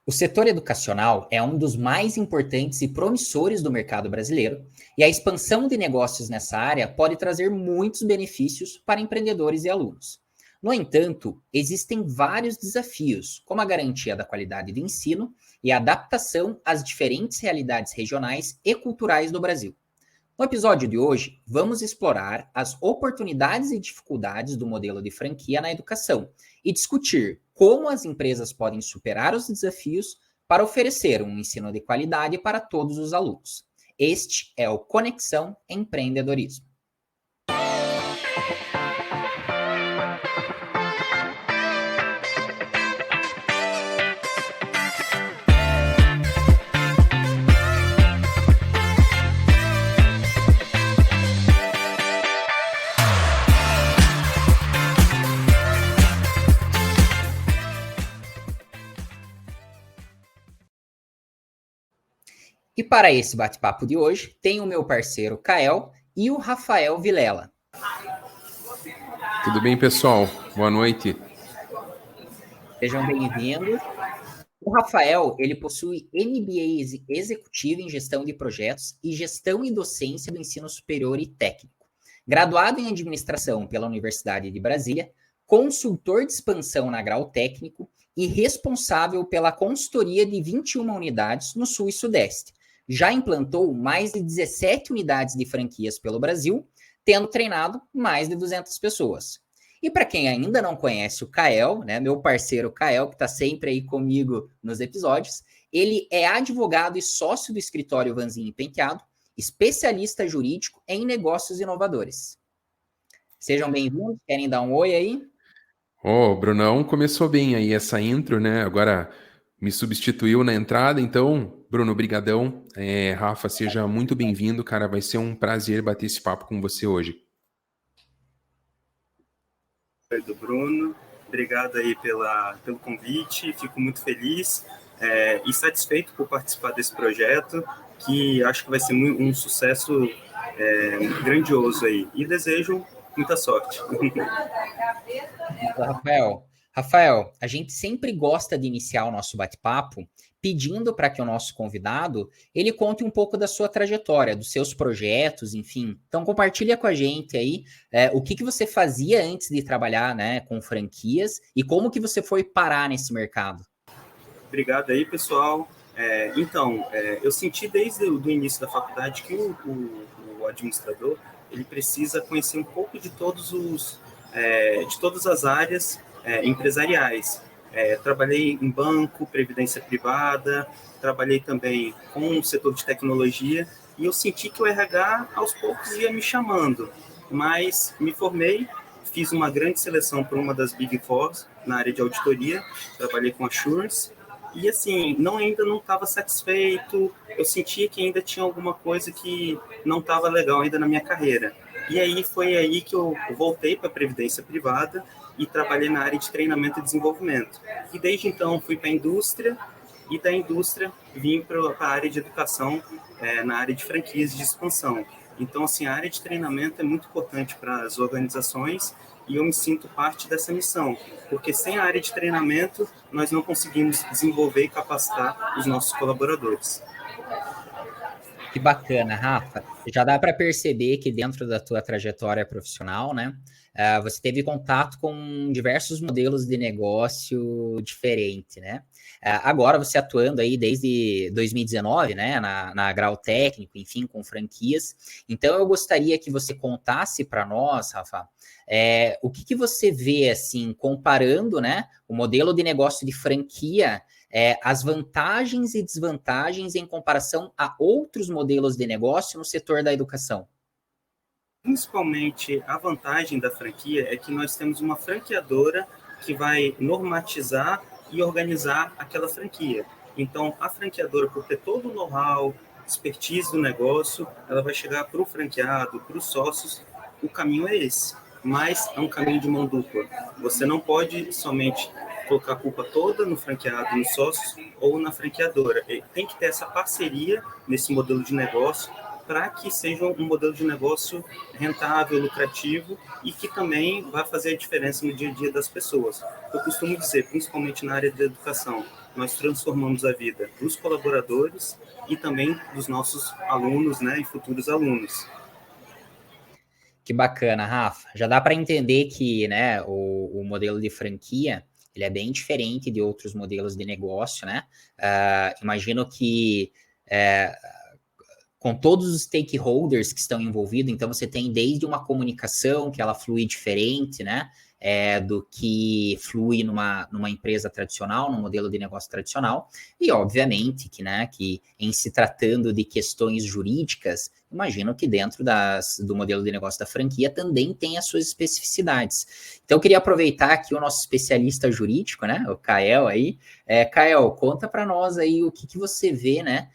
O setor educacional é um dos mais importantes e promissores do mercado brasileiro, e a expansão de negócios nessa área pode trazer muitos benefícios para empreendedores e alunos. No entanto, existem vários desafios, como a garantia da qualidade do ensino e a adaptação às diferentes realidades regionais e culturais do Brasil. No episódio de hoje, vamos explorar as oportunidades e dificuldades do modelo de franquia na educação e discutir como as empresas podem superar os desafios para oferecer um ensino de qualidade para todos os alunos. Este é o Conexão Empreendedorismo. E para esse bate-papo de hoje, tem o meu parceiro Kael e o Rafael Vilela. Tudo bem, pessoal? Boa noite. Sejam bem-vindos. O Rafael, ele possui MBA executivo em gestão de projetos e gestão e docência do ensino superior e técnico. Graduado em administração pela Universidade de Brasília, consultor de expansão na Grau Técnico e responsável pela consultoria de 21 unidades no Sul e Sudeste. Já implantou mais de 17 unidades de franquias pelo Brasil, tendo treinado mais de 200 pessoas. E para quem ainda não conhece o Kael, né, meu parceiro Kael, que está sempre aí comigo nos episódios, ele é advogado e sócio do escritório Vanzin e Penteado, especialista jurídico em negócios inovadores. Sejam bem-vindos, querem dar um oi aí? O Brunão começou bem aí essa intro, né? Agora me substituiu na entrada, então, Bruno, brigadão. Rafa, seja muito bem-vindo, cara. Vai ser um prazer bater esse papo com você hoje. Oi, do Bruno. Obrigado aí pelo convite. Fico muito feliz e satisfeito por participar desse projeto, que acho que vai ser um sucesso grandioso aí. E desejo muita sorte. Rafael, a gente sempre gosta de iniciar o nosso bate-papo pedindo para que o nosso convidado ele conte um pouco da sua trajetória, dos seus projetos, enfim. Então compartilha com a gente aí o que você fazia antes de trabalhar, né, com franquias e como que você foi parar nesse mercado. Obrigado aí, pessoal. Eu senti desde o início da faculdade que o administrador ele precisa conhecer um pouco de todas as áreas empresariais. Trabalhei em banco, previdência privada, trabalhei também com o setor de tecnologia e eu senti que o RH aos poucos ia me chamando, mas me formei, fiz uma grande seleção para uma das Big Fours na área de auditoria, trabalhei com Assurance e assim, ainda não estava satisfeito, eu sentia que ainda tinha alguma coisa que não estava legal ainda na minha carreira. E aí foi aí que eu voltei para a previdência privada e trabalhei na área de treinamento e desenvolvimento. E desde então fui para a indústria e da indústria vim para a área de educação, na área de franquias de expansão. Então, assim, a área de treinamento é muito importante para as organizações e eu me sinto parte dessa missão, porque sem a área de treinamento nós não conseguimos desenvolver e capacitar os nossos colaboradores. Que bacana, Rafa. Já dá para perceber que dentro da tua trajetória profissional, né, você teve contato com diversos modelos de negócio diferente, né? Agora você atuando aí desde 2019, né, na Grau Técnico, enfim, com franquias. Então eu gostaria que você contasse para nós, Rafa, o que você vê assim comparando, né, o modelo de negócio de franquia, as vantagens e desvantagens em comparação a outros modelos de negócio no setor da educação. Principalmente, a vantagem da franquia é que nós temos uma franqueadora que vai normatizar e organizar aquela franquia. Então, a franqueadora, por ter todo o know-how, expertise do negócio, ela vai chegar para o franqueado, para os sócios, o caminho é esse. Mas é um caminho de mão dupla. Você não pode somente colocar a culpa toda no franqueado, nos sócios ou na franqueadora. Tem que ter essa parceria nesse modelo de negócio para que seja um modelo de negócio rentável, lucrativo e que também vai fazer a diferença no dia a dia das pessoas. Eu costumo dizer, principalmente na área da educação, nós transformamos a vida dos colaboradores e também dos nossos alunos, né, e futuros alunos. Que bacana, Rafa. Já dá para entender que, né, o modelo de franquia ele é bem diferente de outros modelos de negócio, né? Imagino que com todos os stakeholders que estão envolvidos, então você tem desde uma comunicação que ela flui diferente, né? Do que flui numa empresa tradicional, num modelo de negócio tradicional, e obviamente que, né, que em se tratando de questões jurídicas, imagino que dentro do modelo de negócio da franquia também tem as suas especificidades. Então, eu queria aproveitar aqui o nosso especialista jurídico, né, o Kael aí. Kael, conta para nós aí o que você vê, né,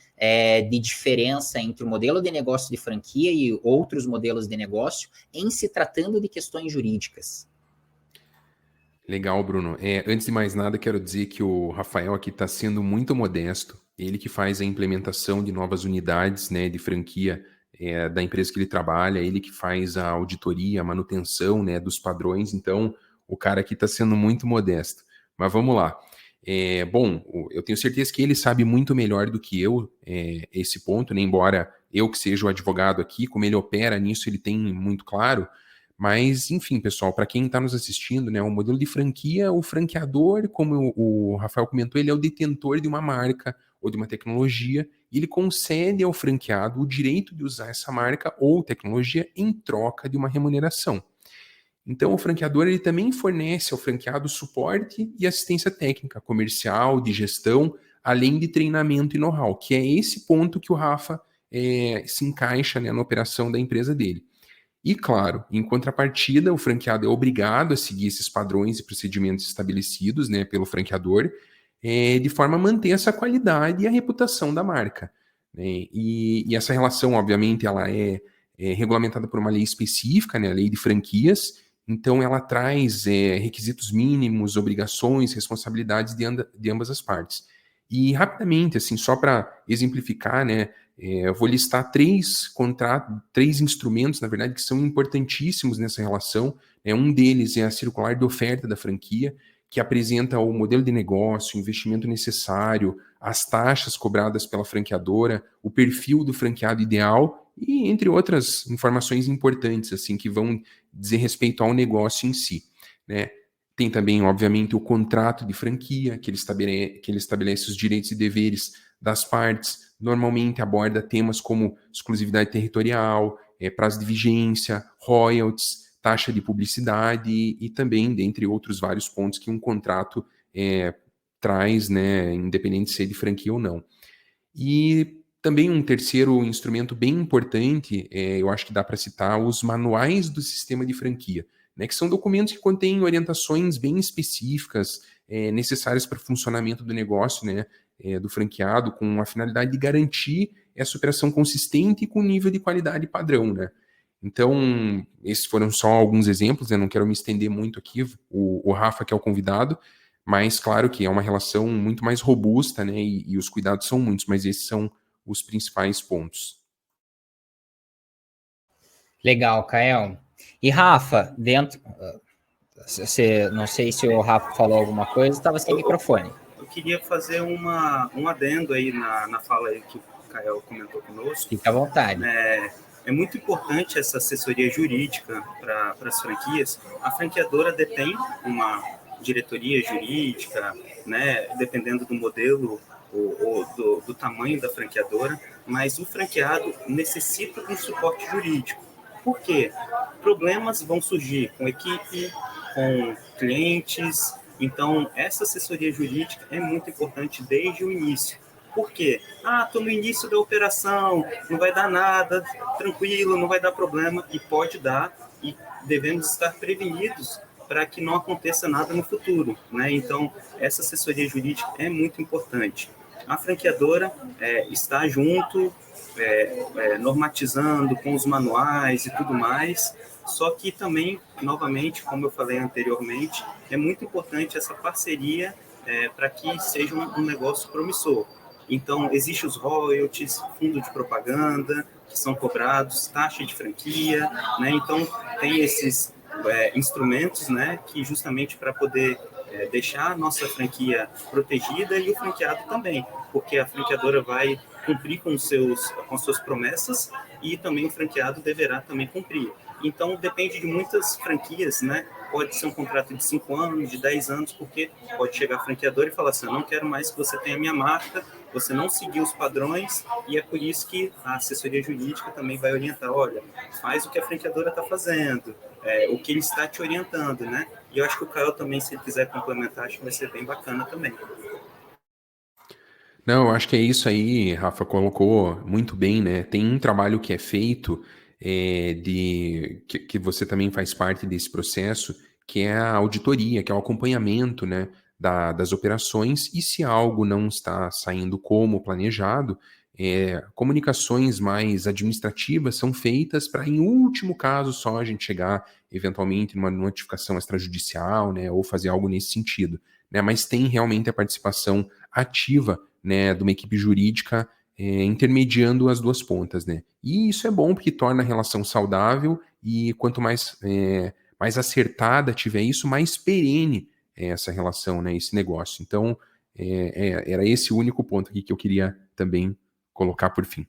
de diferença entre o modelo de negócio de franquia e outros modelos de negócio em se tratando de questões jurídicas. Legal, Bruno. Antes de mais nada, quero dizer que o Rafael aqui está sendo muito modesto. Ele que faz a implementação de novas unidades, né, de franquia da empresa que ele trabalha, ele que faz a auditoria, a manutenção, né, dos padrões. Então, o cara aqui está sendo muito modesto. Mas vamos lá. Bom, eu tenho certeza que ele sabe muito melhor do que eu esse ponto, né, embora eu que seja o advogado aqui, como ele opera nisso, ele tem muito claro. Mas, enfim, pessoal, para quem está nos assistindo, né, o modelo de franquia, o franqueador, como o Rafael comentou, ele é o detentor de uma marca ou de uma tecnologia, e ele concede ao franqueado o direito de usar essa marca ou tecnologia em troca de uma remuneração. Então, o franqueador ele também fornece ao franqueado suporte e assistência técnica, comercial, de gestão, além de treinamento e know-how, que é esse ponto que o Rafa se encaixa, né, na operação da empresa dele. E, claro, em contrapartida, o franqueado é obrigado a seguir esses padrões e procedimentos estabelecidos, né, pelo franqueador, de forma a manter essa qualidade e a reputação da marca, né? E essa relação, obviamente, ela é regulamentada por uma lei específica, né, a lei de franquias, então ela traz requisitos mínimos, obrigações, responsabilidades de ambas as partes. E, rapidamente, assim, só para exemplificar, né, eu vou listar três instrumentos, na verdade, que são importantíssimos nessa relação. Um deles é a circular de oferta da franquia, que apresenta o modelo de negócio, o investimento necessário, as taxas cobradas pela franqueadora, o perfil do franqueado ideal e entre outras informações importantes, assim, que vão dizer respeito ao negócio em si, né? Tem também, obviamente, o contrato de franquia, que ele estabelece os direitos e deveres das partes, normalmente aborda temas como exclusividade territorial, prazo de vigência, royalties, taxa de publicidade e também, dentre outros vários pontos que um contrato traz, né, independente de ser de franquia ou não. E também um terceiro instrumento bem importante, eu acho que dá para citar os manuais do sistema de franquia, né, que são documentos que contêm orientações bem específicas, necessárias para o funcionamento do negócio, né, do franqueado, com a finalidade de garantir essa operação consistente e com nível de qualidade padrão, né? Então, esses foram só alguns exemplos, né? Não quero me estender muito aqui, o Rafa que é o convidado, mas claro que é uma relação muito mais robusta, né? E os cuidados são muitos, mas esses são os principais pontos. Legal, Kael. E Rafa, não sei se o Rafa falou alguma coisa, estava sem microfone. Eu queria fazer um adendo aí na fala aí que o Kael comentou conosco. Fique à vontade. É muito importante essa assessoria jurídica para as franquias. A franqueadora detém uma diretoria jurídica, né, dependendo do modelo ou do tamanho da franqueadora, mas o franqueado necessita de um suporte jurídico. Por quê? Problemas vão surgir com equipe, com clientes. Então, essa assessoria jurídica é muito importante desde o início. Por quê? Estou no início da operação, não vai dar nada, tranquilo, não vai dar problema, e pode dar, e devemos estar prevenidos para que não aconteça nada no futuro, né? Então, essa assessoria jurídica é muito importante. A franqueadora está junto, normatizando com os manuais e tudo mais, só que também, novamente, como eu falei anteriormente, é muito importante essa parceria para que seja um negócio promissor. Então, existem os royalties, fundo de propaganda, que são cobrados, taxa de franquia, né? Então, tem esses instrumentos, né, que justamente para poder deixar a nossa franquia protegida e o franqueado também, porque a franqueadora vai cumprir com suas promessas e também o franqueado deverá também cumprir. Então, depende de muitas franquias, né? Pode ser um contrato de 5 anos, de 10 anos, porque pode chegar a franqueadora e falar assim, eu não quero mais que você tenha a minha marca, você não seguiu os padrões, e é por isso que a assessoria jurídica também vai orientar, olha, faz o que a franqueadora está fazendo, o que ele está te orientando, né? E eu acho que o Caio também, se ele quiser complementar, acho que vai ser bem bacana também. Não, eu acho que é isso aí, Rafa colocou muito bem, né? Tem um trabalho que é feito que você também faz parte desse processo, que é a auditoria, que é o acompanhamento, né, das operações, e se algo não está saindo como planejado, comunicações mais administrativas são feitas para, em último caso, só a gente chegar, eventualmente, numa notificação extrajudicial, né, ou fazer algo nesse sentido, né? Mas tem realmente a participação ativa, né, de uma equipe jurídica intermediando as duas pontas, né? E isso é bom porque torna a relação saudável e quanto mais, mais acertada tiver isso, mais perene é essa relação, né, esse negócio. Então, era esse o único ponto aqui que eu queria também colocar por fim.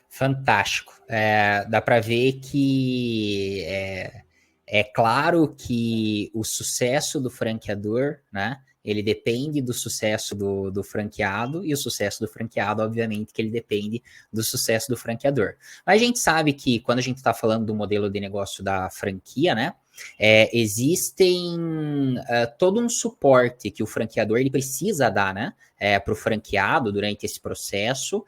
Fantástico. Dá para ver que é claro que o sucesso do franqueador, né? Ele depende do sucesso do franqueado, e o sucesso do franqueado, obviamente, que ele depende do sucesso do franqueador. Mas a gente sabe que quando a gente está falando do modelo de negócio da franquia, né? Existem todo um suporte que o franqueador ele precisa dar, né? Para o franqueado durante esse processo,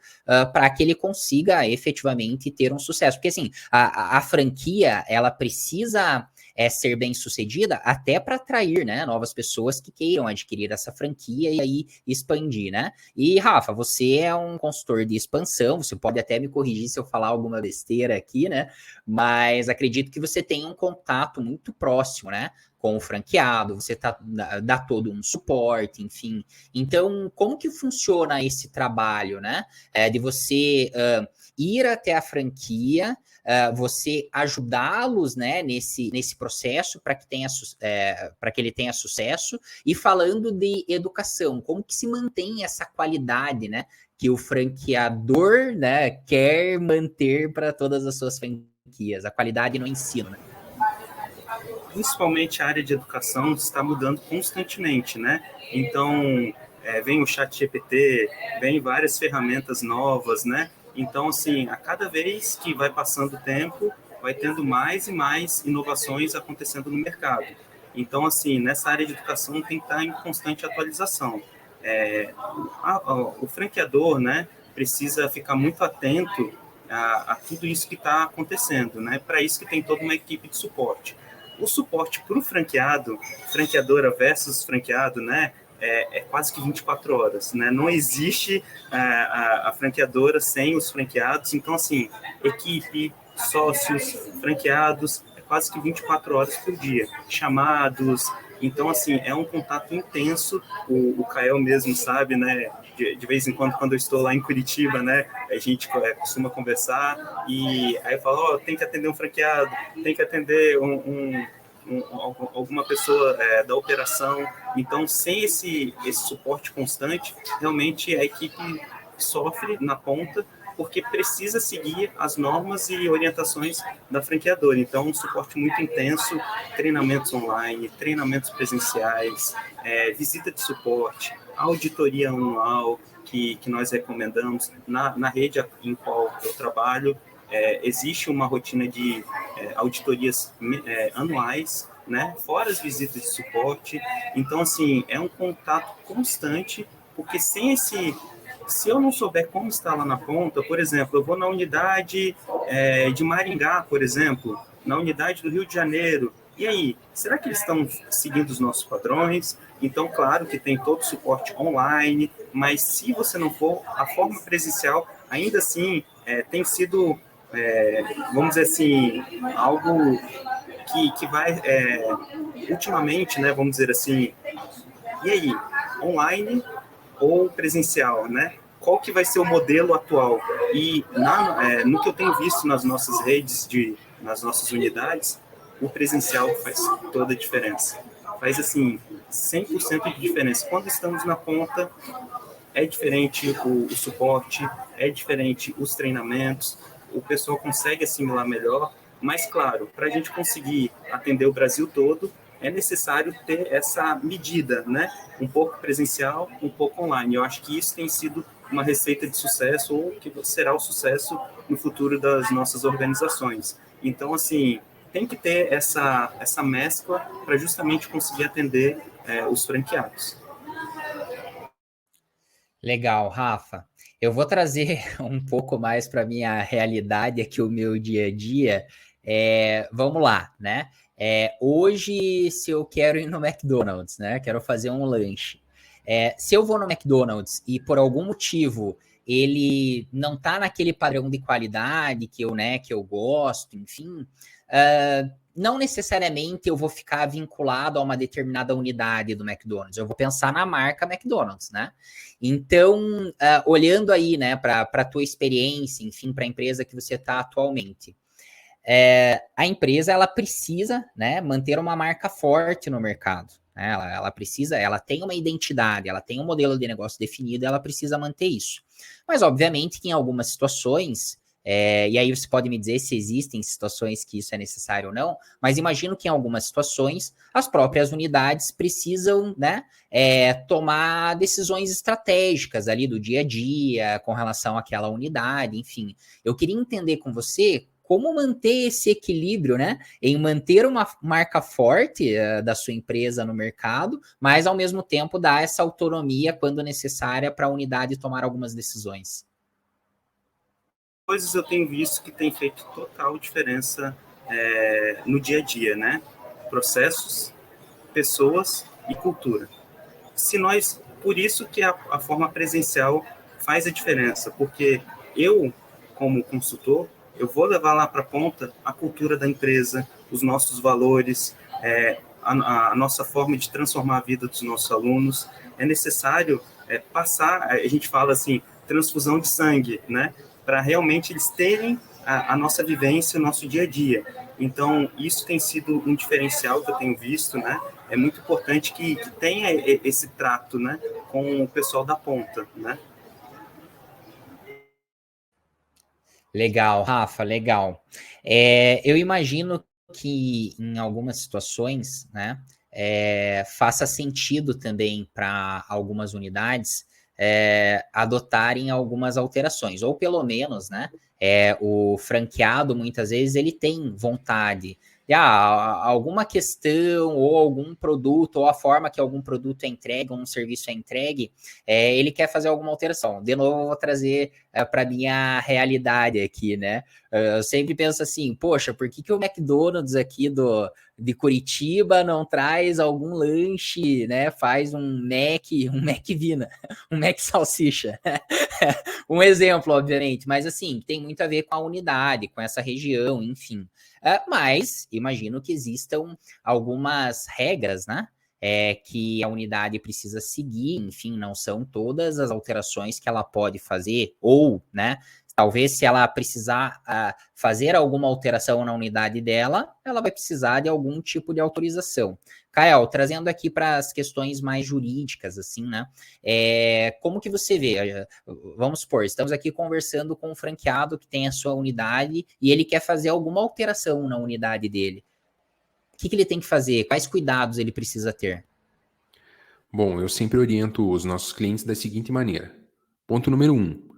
para que ele consiga efetivamente ter um sucesso. Porque assim, a franquia ela precisa ser bem sucedida até para atrair, né, novas pessoas que queiram adquirir essa franquia e aí expandir, né? E Rafa, você é um consultor de expansão, você pode até me corrigir se eu falar alguma besteira aqui, né? Mas acredito que você tem um contato muito próximo, né, com o franqueado, você dá todo um suporte, enfim. Então, como que funciona esse trabalho, né? De você ir até a franquia, você ajudá-los, né, nesse processo para que ele tenha sucesso. E falando de educação, como que se mantém essa qualidade, né, que o franqueador, né, quer manter para todas as suas franquias, a qualidade no ensino, né? Principalmente a área de educação está mudando constantemente, né? Então, vem o ChatGPT, vem várias ferramentas novas, né? Então, assim, a cada vez que vai passando o tempo, vai tendo mais e mais inovações acontecendo no mercado. Então, assim, nessa área de educação tem que estar em constante atualização. O franqueador, né, precisa ficar muito atento a tudo isso que está acontecendo, né? Para isso que tem toda uma equipe de suporte. O suporte para o franqueado, franqueadora versus franqueado, né, quase que 24 horas, né? Não existe a franqueadora sem os franqueados. Então, assim, equipe, sócios, franqueados, quase que 24 horas por dia. Chamados. Então, assim, é um contato intenso. O Kael mesmo sabe, né? De vez em quando eu estou lá em Curitiba, né? A gente costuma conversar e aí eu falo, tem que atender um franqueado, tem que atender alguma pessoa da operação. Então, sem esse suporte constante, realmente a equipe sofre na ponta, porque precisa seguir as normas e orientações da franqueadora. Então, um suporte muito intenso, treinamentos online, treinamentos presenciais, visita de suporte, auditoria anual, que nós recomendamos. Na rede em qual eu trabalho, existe uma rotina de auditorias anuais, né? Fora as visitas de suporte. Então, assim, é um contato constante, porque se eu não souber como está lá na ponta, por exemplo, eu vou na unidade de Maringá, por exemplo, na unidade do Rio de Janeiro, e aí, será que eles estão seguindo os nossos padrões? Então, claro que tem todo o suporte online, mas se você não for, a forma presencial, ainda assim, tem sido, vamos dizer assim, algo que vai, ultimamente, né, vamos dizer assim, e aí, online ou presencial, né? Qual que vai ser o modelo atual? E no que eu tenho visto nas nossas redes, nas nossas unidades, o presencial faz toda a diferença. faz assim 100% de diferença. Quando estamos na ponta, é diferente o suporte, é diferente os treinamentos, o pessoal consegue assimilar melhor, mas claro, para a gente conseguir atender o Brasil todo, é necessário ter essa medida, né? Um pouco presencial, um pouco online. Eu acho que isso tem sido uma receita de sucesso, ou que será o sucesso no futuro das nossas organizações. Então, assim, tem que ter essa mescla para justamente conseguir atender os franqueados. Legal, Rafa. Eu vou trazer um pouco mais para minha realidade aqui, o meu dia a dia. Vamos lá, né? Hoje, se eu quero ir no McDonald's, né? Quero fazer um lanche. Se eu vou no McDonald's e por algum motivo ele não tá naquele padrão de qualidade que eu gosto, enfim, não necessariamente eu vou ficar vinculado a uma determinada unidade do McDonald's. Eu vou pensar na marca McDonald's, né? Então, olhando aí, né, para a tua experiência, enfim, para a empresa que você está atualmente, a empresa ela precisa, né, manter uma marca forte no mercado. Né? Ela tem uma identidade, ela tem um modelo de negócio definido, ela precisa manter isso. Mas, obviamente, que em algumas situações, e aí você pode me dizer se existem situações que isso é necessário ou não, mas imagino que em algumas situações as próprias unidades precisam, né, tomar decisões estratégicas ali do dia a dia com relação àquela unidade, enfim. Eu queria entender com você como manter esse equilíbrio, né, em manter uma marca forte da sua empresa no mercado, mas ao mesmo tempo dar essa autonomia quando necessária para a unidade tomar algumas decisões. Coisas eu tenho visto que tem feito total diferença no dia a dia, né? Processos, pessoas e cultura. Por isso que a forma presencial faz a diferença, porque eu, como consultor, eu vou levar lá para a ponta a cultura da empresa, os nossos valores, a nossa forma de transformar a vida dos nossos alunos. É necessário passar, a gente fala assim, transfusão de sangue, né? Para realmente eles terem a nossa vivência, o nosso dia a dia. Então, isso tem sido um diferencial que eu tenho visto, né? É muito importante que tenha esse trato, né, com o pessoal da ponta, né? Legal, Rafa, legal. Eu imagino que em algumas situações, né, faça sentido também para algumas unidades adotarem algumas alterações, ou pelo menos, né, o franqueado muitas vezes ele tem vontade de alguma questão ou algum produto ou a forma que algum produto é entregue, um serviço é entregue, ele quer fazer alguma alteração. De novo, eu vou trazer para minha realidade aqui, né? Eu sempre penso assim, poxa, por que o McDonald's aqui de Curitiba não traz algum lanche, né? Faz um Mac Vina, um Mac Salsicha. Um exemplo, obviamente, mas assim, tem muito a ver com a unidade, com essa região, enfim. Mas imagino que existam algumas regras, né? Que a unidade precisa seguir, enfim, não são todas as alterações que ela pode fazer, ou, né, talvez se ela precisar fazer alguma alteração na unidade dela, ela vai precisar de algum tipo de autorização. Kael, trazendo aqui para as questões mais jurídicas, assim, né, como que você vê? Vamos supor, estamos aqui conversando com um franqueado que tem a sua unidade e ele quer fazer alguma alteração na unidade dele. O que ele tem que fazer? Quais cuidados ele precisa ter? Bom, eu sempre oriento os nossos clientes da seguinte maneira. Ponto número 1.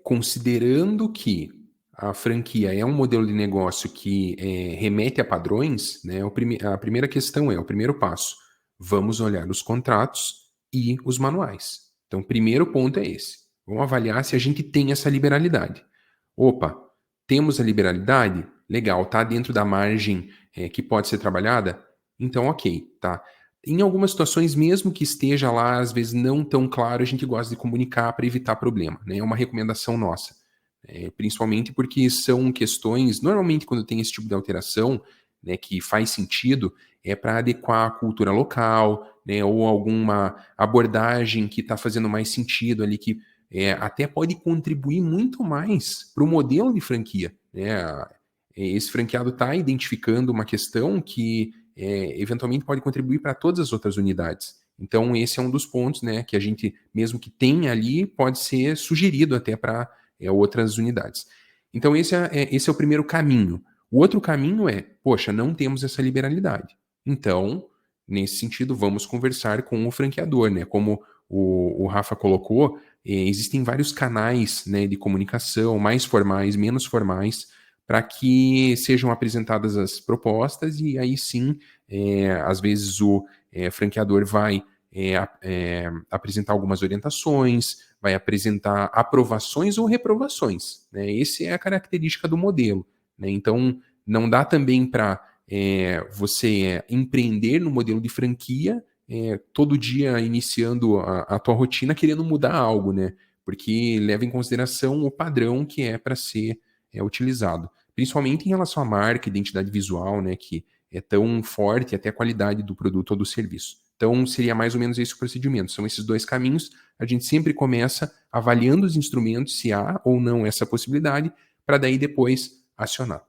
Considerando que a franquia é um modelo de negócio que remete a padrões, né, a primeira questão o primeiro passo. Vamos olhar os contratos e os manuais. Então, o primeiro ponto é esse. Vamos avaliar se a gente tem essa liberalidade. Opa, temos a liberalidade? Legal, tá dentro da margem que pode ser trabalhada? Então, ok, tá. Em algumas situações, mesmo que esteja lá, às vezes não tão claro, a gente gosta de comunicar para evitar problema, né? É uma recomendação nossa. Principalmente porque são questões, normalmente quando tem esse tipo de alteração, né, que faz sentido, é para adequar a cultura local, né, ou alguma abordagem que está fazendo mais sentido ali, que até pode contribuir muito mais para o modelo de franquia, né? Esse franqueado está identificando uma questão que eventualmente pode contribuir para todas as outras unidades. Então, esse é um dos pontos, né, que a gente, mesmo que tenha ali, pode ser sugerido até para outras unidades. Então, esse é o primeiro caminho. O outro caminho é, poxa, não temos essa liberalidade. Então, nesse sentido, vamos conversar com o franqueador, né? Como o Rafa colocou, existem vários canais, né, de comunicação, mais formais, menos formais, para que sejam apresentadas as propostas e aí sim, às vezes o franqueador vai apresentar algumas orientações, vai apresentar aprovações ou reprovações, né? Essa é a característica do modelo, né? Então, não dá também para você empreender no modelo de franquia, todo dia iniciando a tua rotina querendo mudar algo, né? Porque leva em consideração o padrão que é para ser utilizado. Principalmente em relação à marca, identidade visual, né? Que é tão forte até a qualidade do produto ou do serviço. Então, seria mais ou menos esse o procedimento. São esses dois caminhos. A gente sempre começa avaliando os instrumentos, se há ou não essa possibilidade, para daí depois acionar.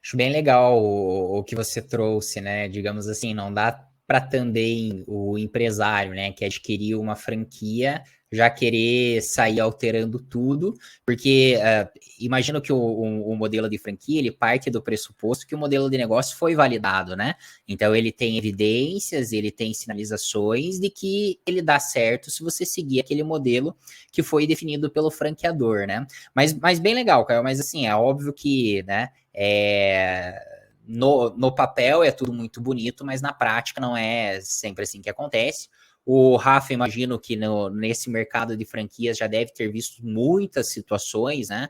Acho bem legal o que você trouxe, né? Digamos assim, não dá para também o empresário, né, que adquiriu uma franquia, já querer sair alterando tudo, porque imagino que o modelo de franquia, ele parte do pressuposto que o modelo de negócio foi validado, né? Então ele tem evidências, ele tem sinalizações de que ele dá certo se você seguir aquele modelo que foi definido pelo franqueador, né? Mas bem legal, Caio, mas assim, é óbvio que, né, no papel é tudo muito bonito, mas na prática não é sempre assim que acontece. O Rafa, imagino que nesse mercado de franquias já deve ter visto muitas situações, né,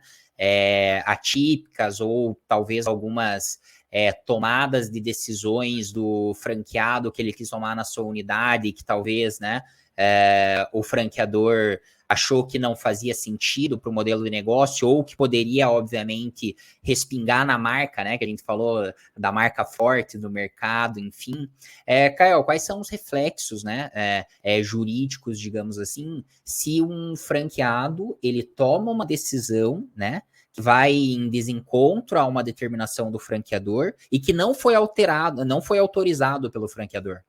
atípicas ou talvez algumas tomadas de decisões do franqueado que ele quis tomar na sua unidade, que talvez, né, o franqueador achou que não fazia sentido para o modelo de negócio ou que poderia, obviamente, respingar na marca, né? Que a gente falou da marca forte do mercado, enfim. Caio, quais são os reflexos, né? Jurídicos, digamos assim, se um franqueado ele toma uma decisão, né? Que vai em desencontro a uma determinação do franqueador e que não foi alterado, não foi autorizado pelo franqueador?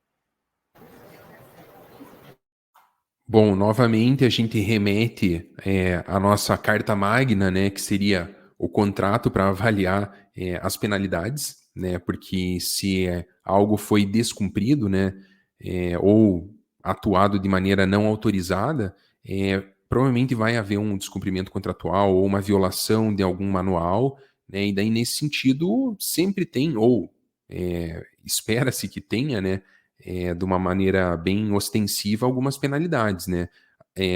Bom, novamente a gente remete à nossa carta magna, né, que seria o contrato para avaliar as penalidades, né, porque se algo foi descumprido, né, ou atuado de maneira não autorizada, provavelmente vai haver um descumprimento contratual ou uma violação de algum manual, né, e daí nesse sentido sempre tem, ou espera-se que tenha, né, de uma maneira bem ostensiva algumas penalidades, né?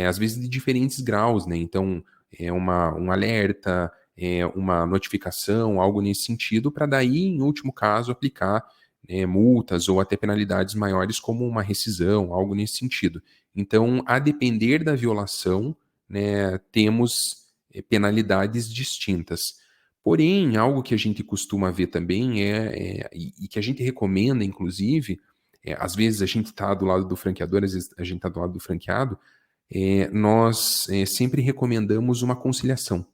Às vezes de diferentes graus, né? Então, um alerta, uma notificação, algo nesse sentido, para daí, em último caso, aplicar multas ou até penalidades maiores, como uma rescisão, algo nesse sentido. Então, a depender da violação, né, temos penalidades distintas. Porém, algo que a gente costuma ver também e que a gente recomenda, inclusive, às vezes a gente está do lado do franqueador, às vezes a gente está do lado do franqueado, nós sempre recomendamos uma conciliação.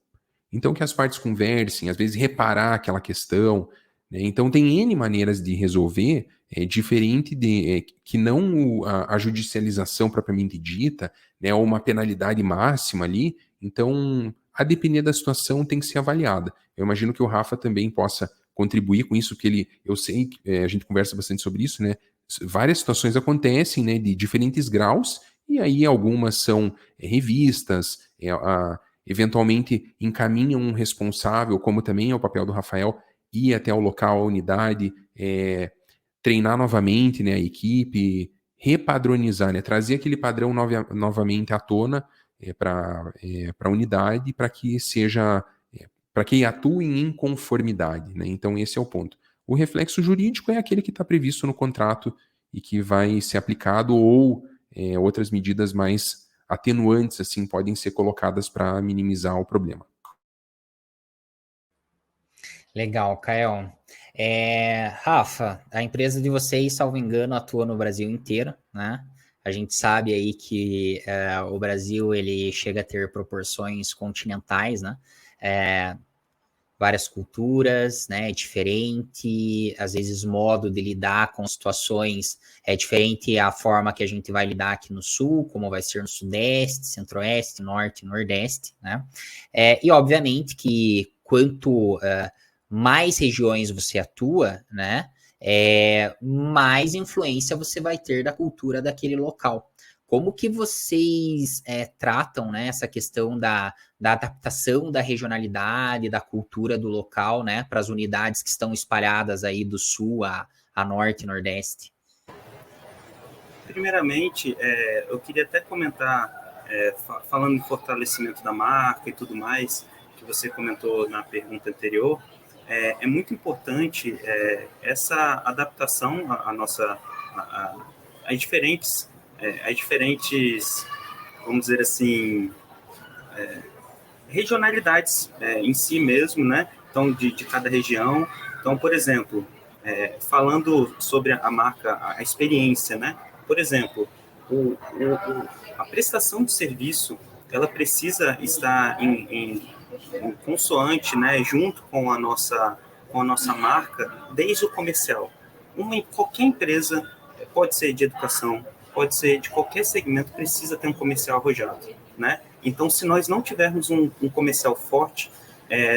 Então, que as partes conversem, às vezes reparar aquela questão, né? Então, tem N maneiras de resolver, diferente de que não a judicialização propriamente dita, né, ou uma penalidade máxima ali. Então, a depender da situação, tem que ser avaliada. Eu imagino que o Rafa também possa contribuir com isso, porque eu sei que a gente conversa bastante sobre isso, né? Várias situações acontecem, né, de diferentes graus, e aí algumas são revistas, eventualmente encaminham um responsável, como também é o papel do Rafael, ir até o local, a unidade, treinar novamente, né, a equipe, repadronizar, né, trazer aquele padrão novamente à tona para a unidade, para que seja, para que atuem em conformidade, né? Então esse é o ponto. O reflexo jurídico é aquele que está previsto no contrato e que vai ser aplicado, ou outras medidas mais atenuantes assim podem ser colocadas para minimizar o problema. Legal, Kael. Rafa, a empresa de vocês, salvo engano, atua no Brasil inteiro, né? A gente sabe aí que o Brasil ele chega a ter proporções continentais, né? várias culturas, né? É diferente, às vezes o modo de lidar com situações é diferente a forma que a gente vai lidar aqui no sul, como vai ser no sudeste, centro-oeste, norte, nordeste, né? E obviamente que quanto mais regiões você atua, né? Mais influência você vai ter da cultura daquele local. Como que vocês tratam, né, essa questão da adaptação da regionalidade, da cultura do local, né, para as unidades que estão espalhadas aí do sul a norte e nordeste? Primeiramente, eu queria até comentar, falando em fortalecimento da marca e tudo mais, que você comentou na pergunta anterior, é muito importante essa adaptação às diferentes, vamos dizer assim, regionalidades em si mesmo, né? Então, de cada região. Então, por exemplo, falando sobre a marca, a experiência, né? Por exemplo, a prestação de serviço, ela precisa estar em consoante, né? Junto com a nossa marca, desde o comercial. Qualquer empresa, pode ser de educação, pode ser de qualquer segmento, precisa ter um comercial arrojado, né? Então, se nós não tivermos um comercial forte,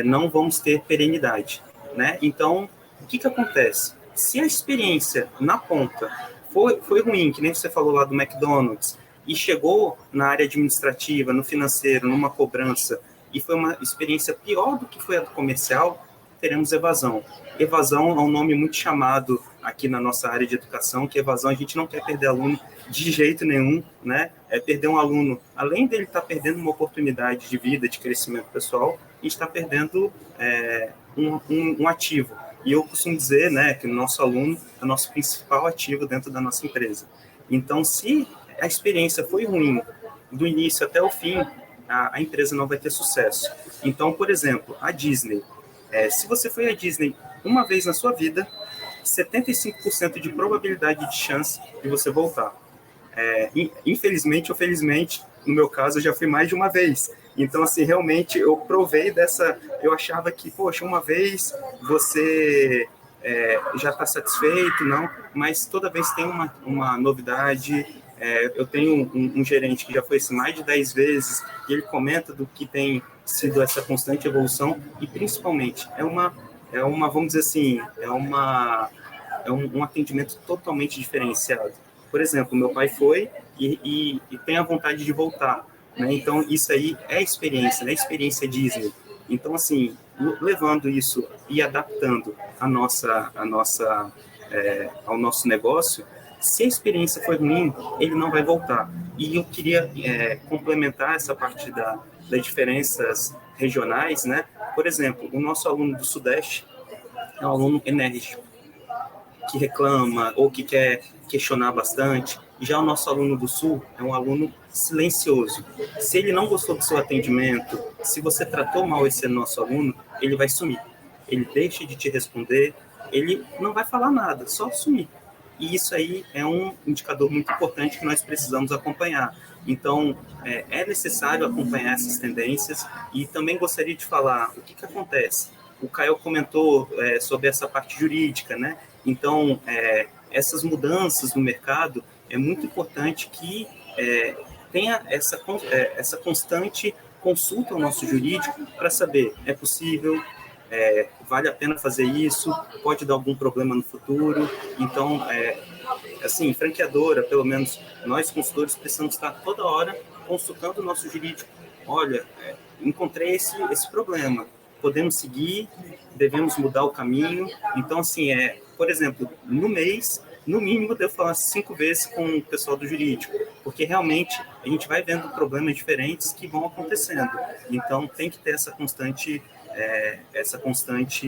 não vamos ter perenidade, né? Então, o que acontece? Se a experiência na ponta foi ruim, que nem você falou lá do McDonald's, e chegou na área administrativa, no financeiro, numa cobrança, e foi uma experiência pior do que foi a do comercial, teremos evasão. Evasão é um nome muito chamado aqui na nossa área de educação, que evasão a gente não quer perder aluno de jeito nenhum, né? Perder um aluno, além dele estar perdendo uma oportunidade de vida, de crescimento pessoal, a gente está perdendo um ativo. E eu costumo dizer, né, que o nosso aluno é o nosso principal ativo dentro da nossa empresa. Então, se a experiência foi ruim do início até o fim, a empresa não vai ter sucesso. Então, por exemplo, a Disney. Se você foi à Disney uma vez na sua vida, 75% de probabilidade de chance de você voltar. Infelizmente ou felizmente, no meu caso, eu já fui mais de uma vez. Então, assim, realmente eu provei dessa... Eu achava que, poxa, uma vez você já está satisfeito, não? Mas toda vez tem uma novidade. Eu tenho um gerente que já foi mais de 10 vezes e ele comenta do que tem sido essa constante evolução e, principalmente, vamos dizer assim, um atendimento totalmente diferenciado. Por exemplo, meu pai foi e tem a vontade de voltar, né? Então, isso aí é experiência, né? Experiência Disney. Então, assim, levando isso e adaptando ao nosso negócio, se a experiência for ruim, ele não vai voltar. E eu queria complementar essa parte das diferenças regionais, né? Por exemplo, o nosso aluno do Sudeste é um aluno enérgico, que reclama ou que quer questionar bastante. Já o nosso aluno do Sul é um aluno silencioso. Se ele não gostou do seu atendimento, se você tratou mal esse nosso aluno, ele vai sumir. Ele deixa de te responder, ele não vai falar nada, só sumir. E isso aí é um indicador muito importante que nós precisamos acompanhar. Então, é necessário acompanhar essas tendências e também gostaria de falar o que acontece. O Caio comentou sobre essa parte jurídica, né? Então, essas mudanças no mercado, é muito importante que tenha essa constante consulta ao nosso jurídico para saber, é possível, vale a pena fazer isso, pode dar algum problema no futuro. Então, assim, franqueadora, pelo menos nós consultores precisamos estar toda hora consultando o nosso jurídico. Olha, encontrei esse problema, podemos seguir, devemos mudar o caminho. Então, assim, por exemplo, no mês, no mínimo, devo falar 5 vezes com o pessoal do jurídico, porque realmente a gente vai vendo problemas diferentes que vão acontecendo. Então, tem que ter essa constante,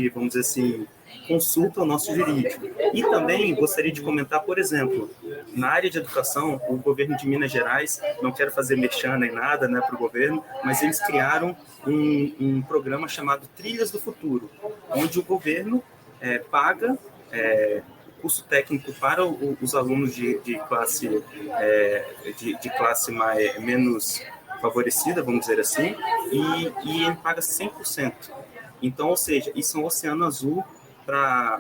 vamos dizer assim, consulta ao nosso jurídico. E também gostaria de comentar, por exemplo, na área de educação, o governo de Minas Gerais, não quero fazer merchan nem nada, né, para o governo, mas eles criaram um programa chamado Trilhas do Futuro, onde o governo paga curso técnico para os alunos de classe menos favorecida, vamos dizer assim, e ele paga 100%. Então, ou seja, isso é um oceano azul para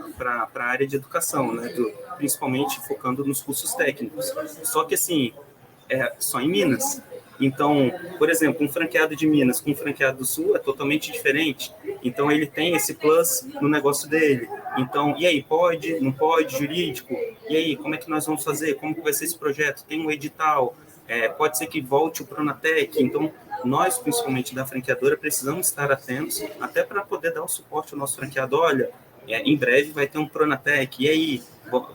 a área de educação, né? Principalmente focando nos cursos técnicos. Só que, assim, é só em Minas. Então, por exemplo, um franqueado de Minas com um franqueado do Sul é totalmente diferente. Então, ele tem esse plus no negócio dele. Então, e aí, pode, não pode, jurídico? E aí, como é que nós vamos fazer? Como que vai ser esse projeto? Tem um edital? Pode ser que volte o Pronatec. Então, nós, principalmente da franqueadora, precisamos estar atentos, até para poder dar o suporte ao nosso franqueado. Olha, em breve vai ter um Pronatec, e aí,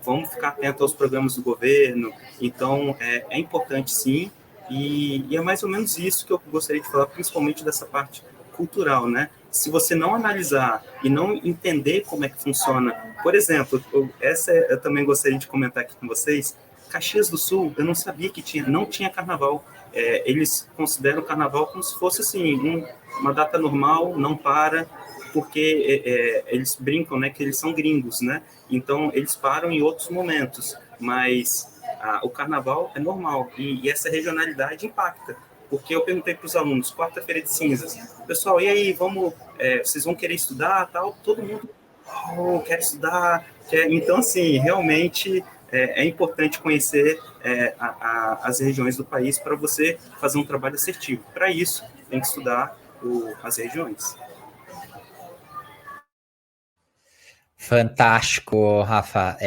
vamos ficar atentos aos programas do governo. Então, é importante sim, e é mais ou menos isso que eu gostaria de falar, principalmente dessa parte cultural, né? Se você não analisar e não entender como é que funciona, por exemplo, eu também gostaria de comentar aqui com vocês, Caxias do Sul, eu não sabia que não tinha carnaval. Eles consideram o carnaval como se fosse assim, uma data normal, não para, porque eles brincam, né, que eles são gringos, né? Então, eles param em outros momentos, mas o carnaval é normal, e essa regionalidade impacta. Porque eu perguntei para os alunos, quarta-feira de cinzas, pessoal, e aí, vocês vão querer estudar, tal? Todo mundo quer estudar, quer. Então, assim, realmente é importante conhecer as regiões do país para você fazer um trabalho assertivo. Para isso, tem que estudar as regiões. Fantástico, Rafa.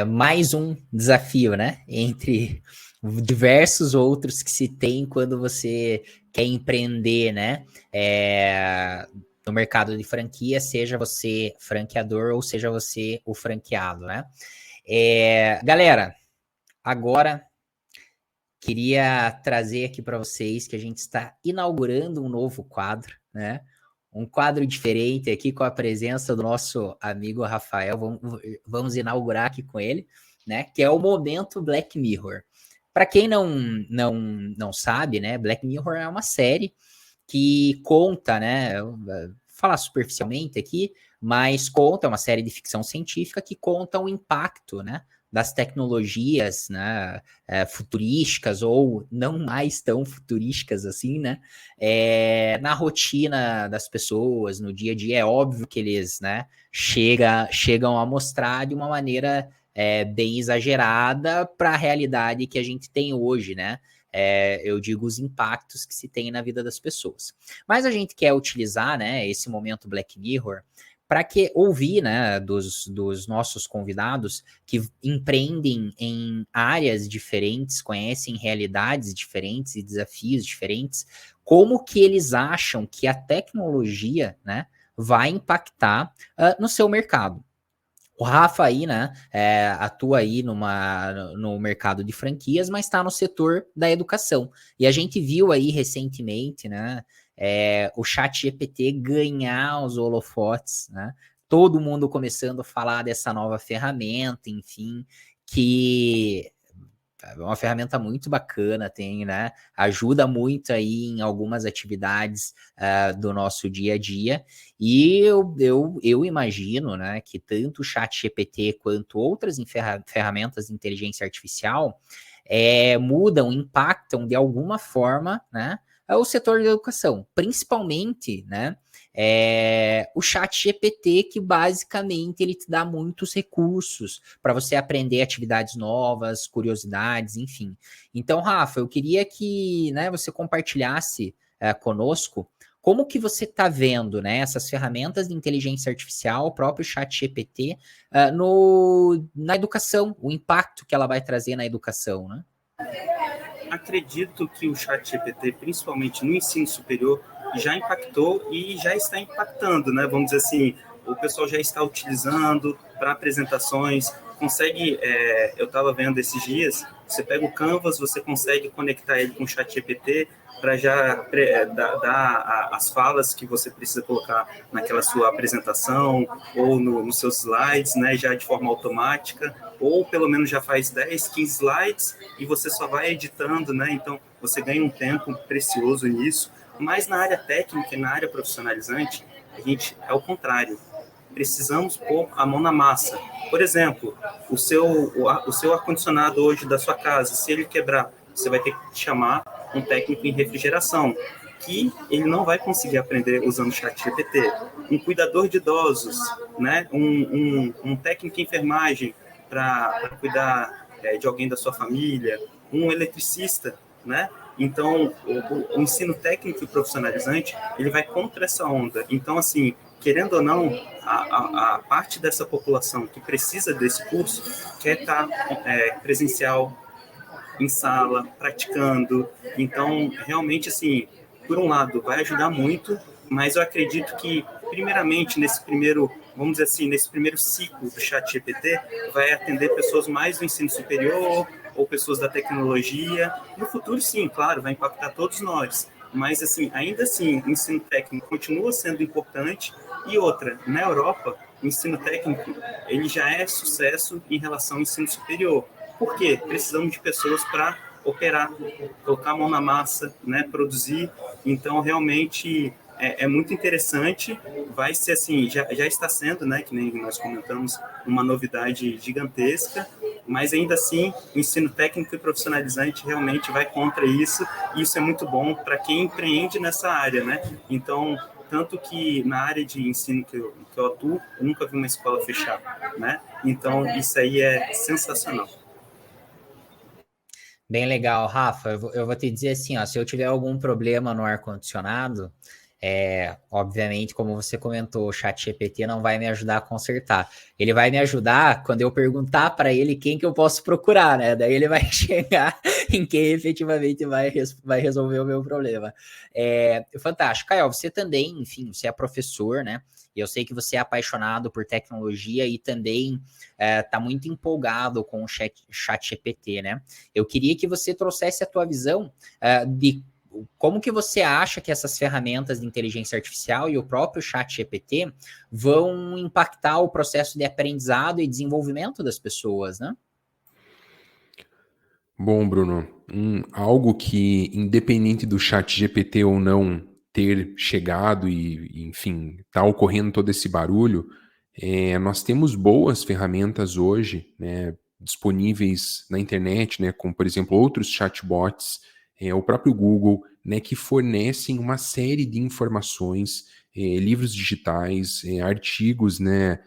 Mais um desafio, né? Entre diversos outros que se tem quando você quer empreender, né? No mercado de franquia, seja você franqueador ou seja você o franqueado, né? Galera, agora queria trazer aqui para vocês que a gente está inaugurando um novo quadro, né? Um quadro diferente aqui com a presença do nosso amigo Rafael. Vamos inaugurar aqui com ele, né? Que é o Momento Black Mirror. Para quem não sabe, né? Black Mirror é uma série que conta, né? Vou falar superficialmente aqui, mas conta, é uma série de ficção científica que conta o impacto, né? Das tecnologias, né, futurísticas ou não mais tão futurísticas assim, né, na rotina das pessoas, no dia a dia. É óbvio que eles, né, chegam a mostrar de uma maneira bem exagerada para a realidade que a gente tem hoje, né. Eu digo os impactos que se tem na vida das pessoas. Mas a gente quer utilizar, né, esse momento Black Mirror para que ouvir, né, dos nossos convidados que empreendem em áreas diferentes, conhecem realidades diferentes e desafios diferentes, como que eles acham que a tecnologia, né, vai impactar no seu mercado. O Rafa aí, né, atua aí no mercado de franquias, mas está no setor da educação. E a gente viu aí recentemente, né, o ChatGPT ganhar os holofotes, né? Todo mundo começando a falar dessa nova ferramenta, enfim, que é uma ferramenta muito bacana, tem, né? Ajuda muito aí em algumas atividades do nosso dia a dia. E eu imagino, né, que tanto o ChatGPT quanto outras ferramentas de inteligência artificial mudam, impactam de alguma forma, né, o setor da educação, principalmente, né, o ChatGPT, que basicamente ele te dá muitos recursos para você aprender atividades novas, curiosidades, enfim. Então, Rafa, eu queria que, né, você compartilhasse conosco como que você está vendo, né, essas ferramentas de inteligência artificial, o próprio ChatGPT, na educação, o impacto que ela vai trazer na educação, né? Acredito que o ChatGPT, principalmente no ensino superior, já impactou e já está impactando, né? Vamos dizer assim, o pessoal já está utilizando para apresentações, consegue, eu estava vendo esses dias, você pega o Canvas, você consegue conectar ele com o ChatGPT para já dar as falas que você precisa colocar naquela sua apresentação ou nos seus slides, né, já de forma automática, ou pelo menos já faz 10, 15 slides e você só vai editando, né? Então você ganha um tempo precioso nisso. Mas na área técnica e na área profissionalizante, a gente é o contrário. Precisamos pôr a mão na massa. Por exemplo, o seu ar-condicionado hoje da sua casa, se ele quebrar, você vai ter que chamar um técnico em refrigeração. que ele não vai conseguir aprender usando o ChatGPT. Um cuidador de idosos, né? um técnico de enfermagem para cuidar de alguém da sua família, um eletricista, né? Então, o ensino técnico e profissionalizante, ele vai contra essa onda. Então, assim, querendo ou não, a parte dessa população que precisa desse curso quer estar presencial, em sala, praticando. Então, realmente, assim, por um lado, vai ajudar muito, mas eu acredito que, primeiramente, nesse primeiro, vamos dizer assim, nesse primeiro ciclo do ChatGPT, vai atender pessoas mais do ensino superior ou pessoas da tecnologia. No futuro, sim, claro, vai impactar todos nós. Mas, assim, ainda assim, o ensino técnico continua sendo importante. E outra, na Europa, o ensino técnico ele já é sucesso em relação ao ensino superior. Por quê? Precisamos de pessoas para operar, colocar a mão na massa, né, produzir. Então, realmente, é muito interessante. Vai ser assim, já está sendo, né, que nem nós comentamos, uma novidade gigantesca, mas ainda assim, o ensino técnico e profissionalizante realmente vai contra isso, e isso é muito bom para quem empreende nessa área, né? Então, tanto que na área de ensino que eu atuo, eu nunca vi uma escola fechar, né? Então, isso aí é sensacional. Bem legal, Rafa. Eu vou te dizer assim, ó, se eu tiver algum problema no ar-condicionado, obviamente, como você comentou, o ChatGPT não vai me ajudar a consertar. Ele vai me ajudar quando eu perguntar para ele quem que eu posso procurar, né? Daí ele vai chegar em quem efetivamente vai resolver o meu problema. Fantástico. Caio, você também, enfim, você é professor, né? E eu sei que você é apaixonado por tecnologia e também está muito empolgado com o ChatGPT, né? Eu queria que você trouxesse a tua visão de como que você acha que essas ferramentas de inteligência artificial e o próprio ChatGPT vão impactar o processo de aprendizado e desenvolvimento das pessoas, né? Bom, Bruno, algo que, independente do ChatGPT ou não ter chegado e enfim, está ocorrendo todo esse barulho, nós temos boas ferramentas hoje, né, disponíveis na internet, né, como, por exemplo, outros chatbots, o próprio Google, né, que fornecem uma série de informações, livros digitais, artigos, né,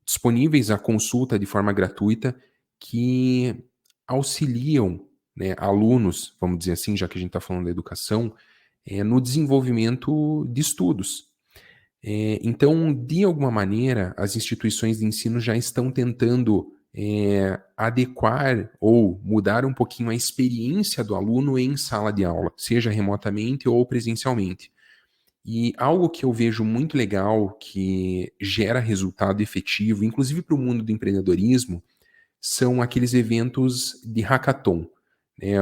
disponíveis à consulta de forma gratuita, que auxiliam, né, alunos, vamos dizer assim, já que a gente está falando da educação, no desenvolvimento de estudos. Então, de alguma maneira, as instituições de ensino já estão tentando adequar ou mudar um pouquinho a experiência do aluno em sala de aula, seja remotamente ou presencialmente. E algo que eu vejo muito legal, que gera resultado efetivo, inclusive para o mundo do empreendedorismo, são aqueles eventos de hackathon, né?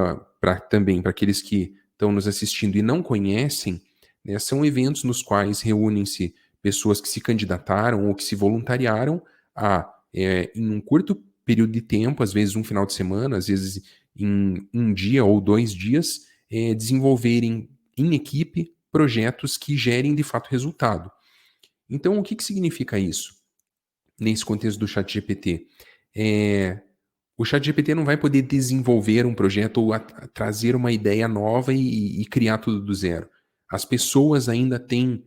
Também para aqueles que estão nos assistindo e não conhecem, né? São eventos nos quais reúnem-se pessoas que se candidataram ou que se voluntariaram a, em um curto período de tempo, às vezes um final de semana, às vezes em um dia ou 2 dias, desenvolverem em equipe projetos que gerem de fato resultado. Então, o que significa isso nesse contexto do ChatGPT? O ChatGPT não vai poder desenvolver um projeto ou trazer uma ideia nova e criar tudo do zero. As pessoas ainda têm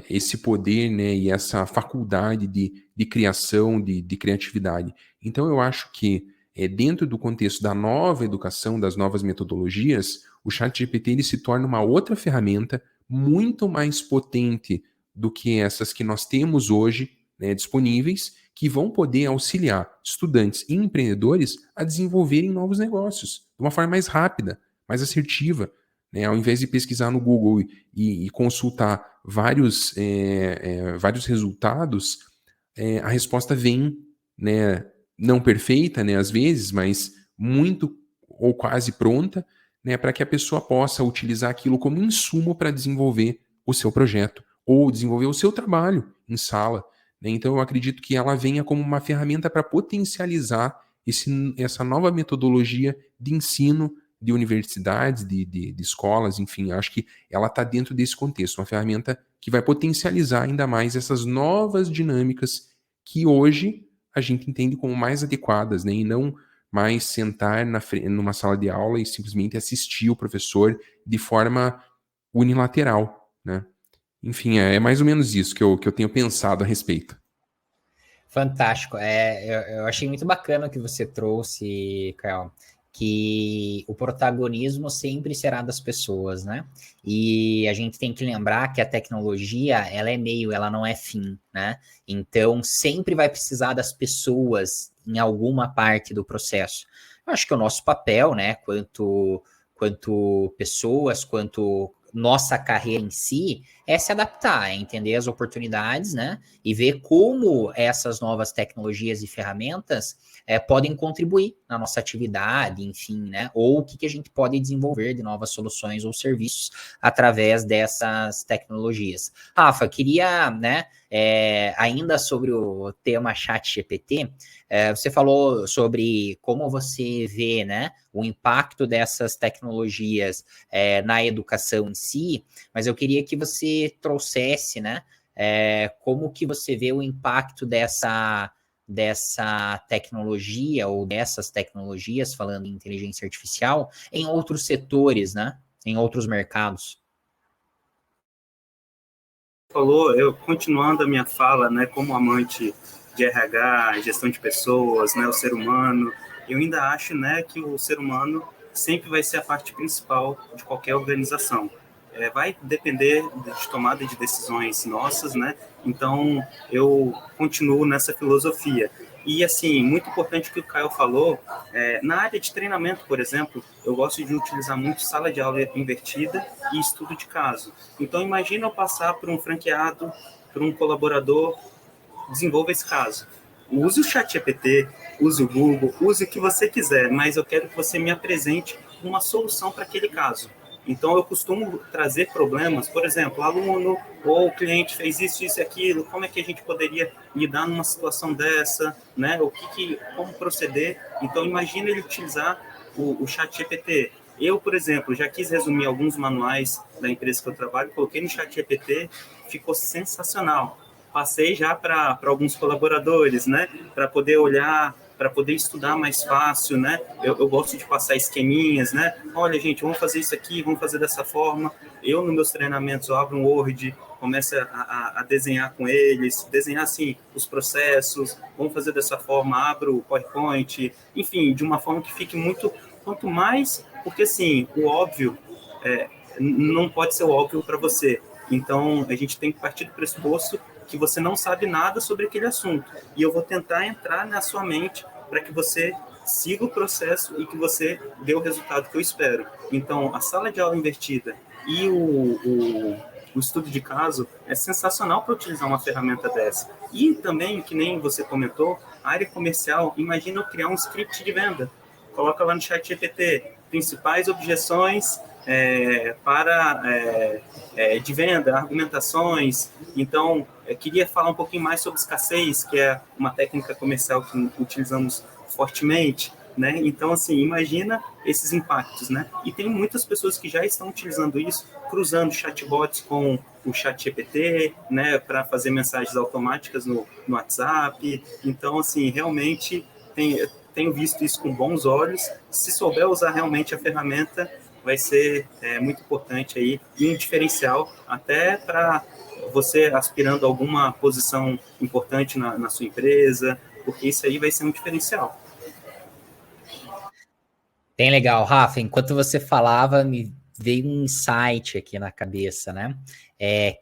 esse poder, né, e essa faculdade de criação, de criatividade. Então, eu acho que dentro do contexto da nova educação, das novas metodologias, o ChatGPT ele se torna uma outra ferramenta muito mais potente do que essas que nós temos hoje, né, disponíveis, que vão poder auxiliar estudantes e empreendedores a desenvolverem novos negócios de uma forma mais rápida, mais assertiva. Né? Ao invés de pesquisar no Google e consultar vários resultados, a resposta vem, né, não perfeita, né, às vezes, mas muito ou quase pronta, né, para que a pessoa possa utilizar aquilo como insumo para desenvolver o seu projeto ou desenvolver o seu trabalho em sala. Né? Então, eu acredito que ela venha como uma ferramenta para potencializar essa nova metodologia de ensino de universidades, de escolas, enfim, acho que ela está dentro desse contexto, uma ferramenta que vai potencializar ainda mais essas novas dinâmicas que hoje a gente entende como mais adequadas, né? E não mas sentar numa sala de aula e simplesmente assistir o professor de forma unilateral, né? Enfim, é mais ou menos isso que eu tenho pensado a respeito. Fantástico. Eu achei muito bacana o que você trouxe, Kael, que o protagonismo sempre será das pessoas, né? E a gente tem que lembrar que a tecnologia, ela é meio, ela não é fim, né? Então, sempre vai precisar das pessoas em alguma parte do processo. Eu acho que o nosso papel, né, quanto pessoas, quanto nossa carreira em si, é se adaptar, é entender as oportunidades, né? E ver como essas novas tecnologias e ferramentas podem contribuir na nossa atividade, enfim, né? Ou o que a gente pode desenvolver de novas soluções ou serviços através dessas tecnologias. Rafa, queria, né, ainda sobre o tema ChatGPT, você falou sobre como você vê, né, o impacto dessas tecnologias na educação em si, mas eu queria que você trouxesse, né, como que você vê o impacto dessa tecnologia ou dessas tecnologias, falando em inteligência artificial, em outros setores, né? Em outros mercados. Falou, eu continuando a minha fala, né, como amante de RH, gestão de pessoas, né, o ser humano, eu ainda acho, né, que o ser humano sempre vai ser a parte principal de qualquer organização. Vai depender de tomada de decisões nossas, né? Então, eu continuo nessa filosofia. E, assim, muito importante o que o Caio falou, na área de treinamento, por exemplo, eu gosto de utilizar muito sala de aula invertida e estudo de caso. Então, imagina eu passar por um franqueado, por um colaborador, desenvolva esse caso. Use o ChatGPT, use o Google, use o que você quiser, mas eu quero que você me apresente uma solução para aquele caso. Então, eu costumo trazer problemas, por exemplo, aluno ou cliente fez isso, isso e aquilo, como é que a gente poderia lidar numa situação dessa, né? Como proceder? Então, imagine ele utilizar o ChatGPT. Eu, por exemplo, já quis resumir alguns manuais da empresa que eu trabalho, coloquei no ChatGPT, ficou sensacional. Passei já para alguns colaboradores, né? Para poder olhar, para poder estudar mais fácil, né? Eu gosto de passar esqueminhas, né? Olha, gente, vamos fazer isso aqui, vamos fazer dessa forma. Eu, nos meus treinamentos, eu abro um Word, começo a desenhar com eles, desenhar, assim, os processos, vamos fazer dessa forma, abro o PowerPoint, enfim, de uma forma que fique muito... Quanto mais... Porque, assim, o óbvio não pode ser o óbvio para você. Então, a gente tem que partir do pressuposto que você não sabe nada sobre aquele assunto. E eu vou tentar entrar na sua mente para que você siga o processo e que você dê o resultado que eu espero. Então, a sala de aula invertida e o estudo de caso é sensacional para utilizar uma ferramenta dessa. E também, que nem você comentou, a área comercial, imagina eu criar um script de venda. Coloca lá no ChatGPT, principais objeções de venda, argumentações. Então, eu queria falar um pouquinho mais sobre escassez, que é uma técnica comercial que utilizamos fortemente, né? Então, assim, imagina esses impactos, né? E tem muitas pessoas que já estão utilizando isso, cruzando chatbots com o ChatGPT, né, para fazer mensagens automáticas no WhatsApp. Então, assim, realmente tenho visto isso com bons olhos. Se souber usar realmente a ferramenta, vai ser muito importante aí e um diferencial até para você aspirando a alguma posição importante na sua empresa, porque isso aí vai ser um diferencial. Bem legal, Rafa. Enquanto você falava, me veio um insight aqui na cabeça, né?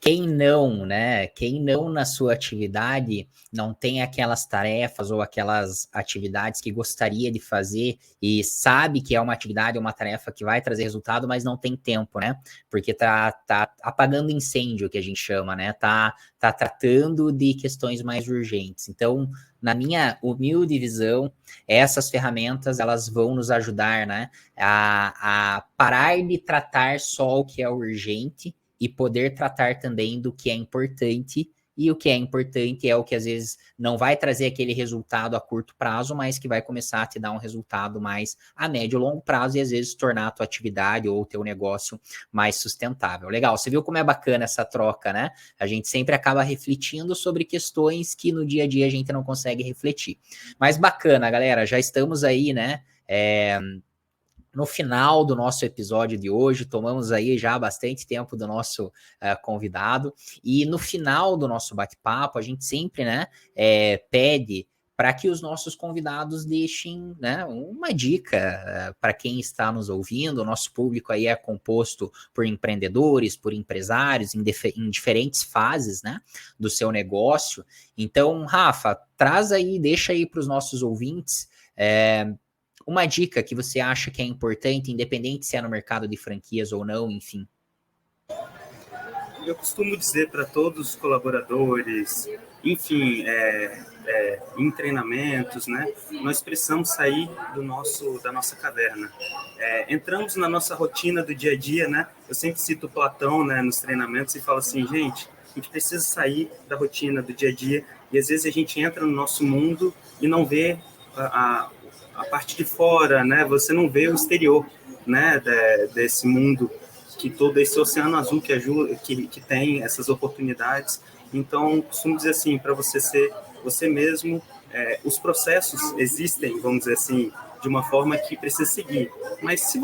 Quem não, né? Quem não na sua atividade não tem aquelas tarefas ou aquelas atividades que gostaria de fazer e sabe que é uma atividade, uma tarefa que vai trazer resultado, mas não tem tempo, né? Porque tá apagando incêndio, que a gente chama, né? Tá tratando de questões mais urgentes. Então, na minha humilde visão, essas ferramentas elas vão nos ajudar, né, a parar de tratar só o que é urgente e poder tratar também do que é importante e o que é importante é o que às vezes não vai trazer aquele resultado a curto prazo, mas que vai começar a te dar um resultado mais a médio e longo prazo e às vezes tornar a tua atividade ou o teu negócio mais sustentável. Legal, você viu como é bacana essa troca, né? A gente sempre acaba refletindo sobre questões que no dia a dia a gente não consegue refletir. Mas bacana, galera, já estamos aí, né? No final do nosso episódio de hoje, tomamos aí já bastante tempo do nosso convidado, e no final do nosso bate-papo, a gente sempre, né, pede para que os nossos convidados deixem, né, uma dica para quem está nos ouvindo. O nosso público aí é composto por empreendedores, por empresários em diferentes fases, né, do seu negócio. Então, Rafa, traz aí, deixa aí para os nossos ouvintes uma dica que você acha que é importante, independente se é no mercado de franquias ou não, enfim. Eu costumo dizer para todos os colaboradores, enfim, em treinamentos, né? Nós precisamos sair da nossa caverna. Entramos na nossa rotina do dia a dia, né? Eu sempre cito Platão, né, nos treinamentos e falo assim, gente, a gente precisa sair da rotina do dia a dia e às vezes a gente entra no nosso mundo e não vê a parte de fora, né? Você não vê o exterior, né? Desse mundo, que todo esse oceano azul que tem essas oportunidades. Então, costumo dizer assim, para você ser você mesmo, os processos existem, vamos dizer assim, de uma forma que precisa seguir. Mas se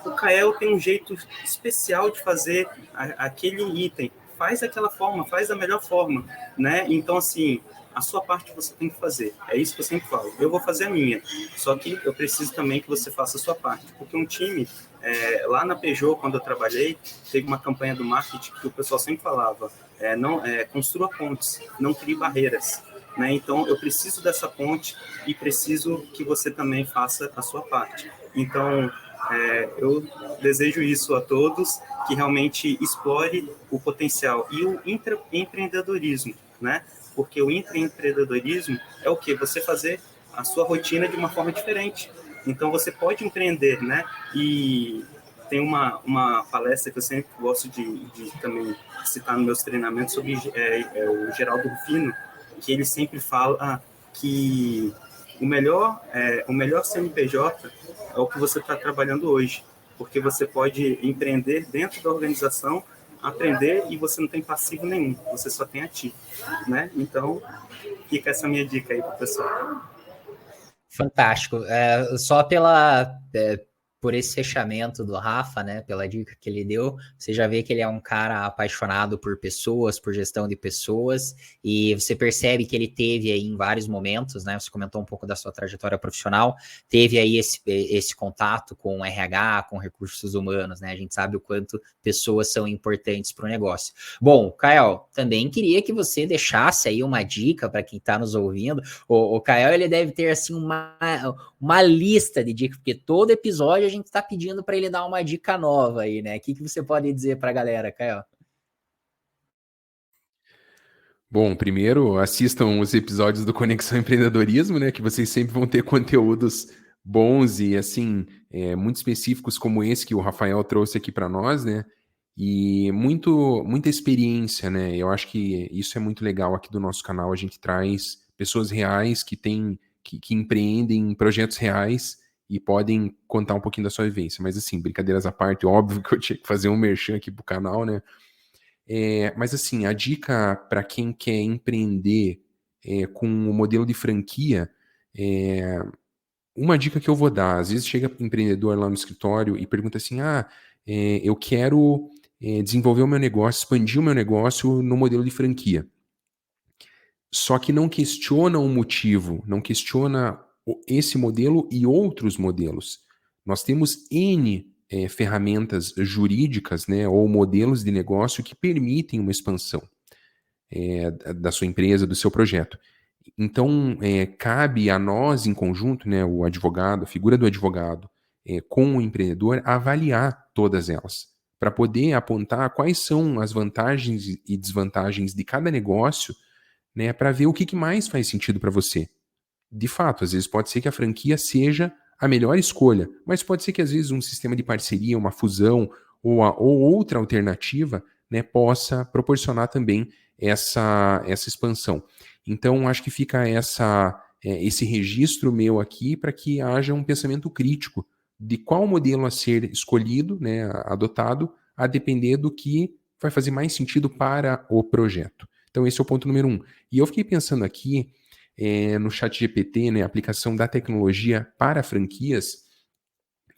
o Kael tem um jeito especial de fazer aquele item, faz daquela forma, faz da melhor forma, né? Então, assim, a sua parte você tem que fazer. É isso que eu sempre falo. Eu vou fazer a minha. Só que eu preciso também que você faça a sua parte. Porque um time, lá na Peugeot, quando eu trabalhei, teve uma campanha do marketing que o pessoal sempre falava, construa pontes, não crie barreiras. Né? Então, eu preciso dessa ponte e preciso que você também faça a sua parte. Então, eu desejo isso a todos, que realmente explore o potencial e o empreendedorismo, né? Porque o empreendedorismo é o quê? Você fazer a sua rotina de uma forma diferente. Então, você pode empreender, né? E tem uma palestra que eu sempre gosto de também citar nos meus treinamentos sobre o Geraldo Rufino, que ele sempre fala que o melhor CNPJ é o que você está trabalhando hoje, porque você pode empreender dentro da organização, aprender e você não tem passivo nenhum, você só tem ativo, né? Então, fica essa minha dica aí para o pessoal. Fantástico. Só por esse fechamento do Rafa, né, pela dica que ele deu, você já vê que ele é um cara apaixonado por pessoas, por gestão de pessoas, e você percebe que ele teve aí em vários momentos, né, você comentou um pouco da sua trajetória profissional, teve aí esse contato com RH, com recursos humanos, né, a gente sabe o quanto pessoas são importantes para o negócio. Bom, Kael, também queria que você deixasse aí uma dica para quem está nos ouvindo. O Kael, ele deve ter assim uma lista de dicas, porque todo episódio a gente está pedindo para ele dar uma dica nova aí, né? O que você pode dizer para a galera, Kael? Bom, primeiro, assistam os episódios do Conexão Empreendedorismo, né? Que vocês sempre vão ter conteúdos bons e, assim, muito específicos como esse que o Rafael trouxe aqui para nós, né? E muita experiência, né? Eu acho que isso é muito legal aqui do nosso canal. A gente traz pessoas reais que empreendem em projetos reais e podem contar um pouquinho da sua vivência. Mas, assim, brincadeiras à parte, óbvio que eu tinha que fazer um merchan aqui pro canal, né? Mas, assim, a dica para quem quer empreender com o modelo de franquia, uma dica que eu vou dar, às vezes chega empreendedor lá no escritório e pergunta assim, eu quero desenvolver o meu negócio, expandir o meu negócio no modelo de franquia. Só que não questiona o motivo, não questiona esse modelo e outros modelos. Nós temos N ferramentas jurídicas, né, ou modelos de negócio que permitem uma expansão da sua empresa, do seu projeto. Então, cabe a nós em conjunto, né, o advogado, a figura do advogado, com o empreendedor, avaliar todas elas, para poder apontar quais são as vantagens e desvantagens de cada negócio, né, para ver o que mais faz sentido para você. De fato, às vezes pode ser que a franquia seja a melhor escolha, mas pode ser que às vezes um sistema de parceria, uma fusão ou outra alternativa, né, possa proporcionar também essa expansão. Então, acho que fica esse registro meu aqui para que haja um pensamento crítico de qual modelo a ser escolhido, né, adotado, a depender do que vai fazer mais sentido para o projeto. Então, esse é o ponto número 1. E eu fiquei pensando aqui no ChatGPT, né, a aplicação da tecnologia para franquias,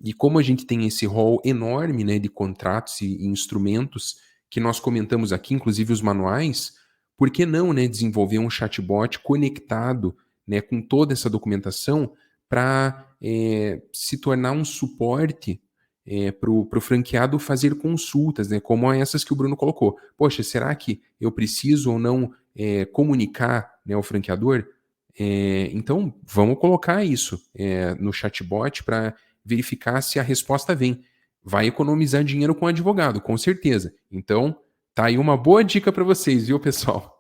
e como a gente tem esse rol enorme, né, de contratos e instrumentos que nós comentamos aqui, inclusive os manuais, por que não, né, desenvolver um chatbot conectado, né, com toda essa documentação para se tornar um suporte para o franqueado fazer consultas, né, como essas que o Bruno colocou. Poxa, será que eu preciso ou não comunicar, né, ao franqueador? Então, vamos colocar isso no chatbot para verificar se a resposta vem. Vai economizar dinheiro com o advogado, com certeza. Então, tá aí uma boa dica para vocês, viu, pessoal?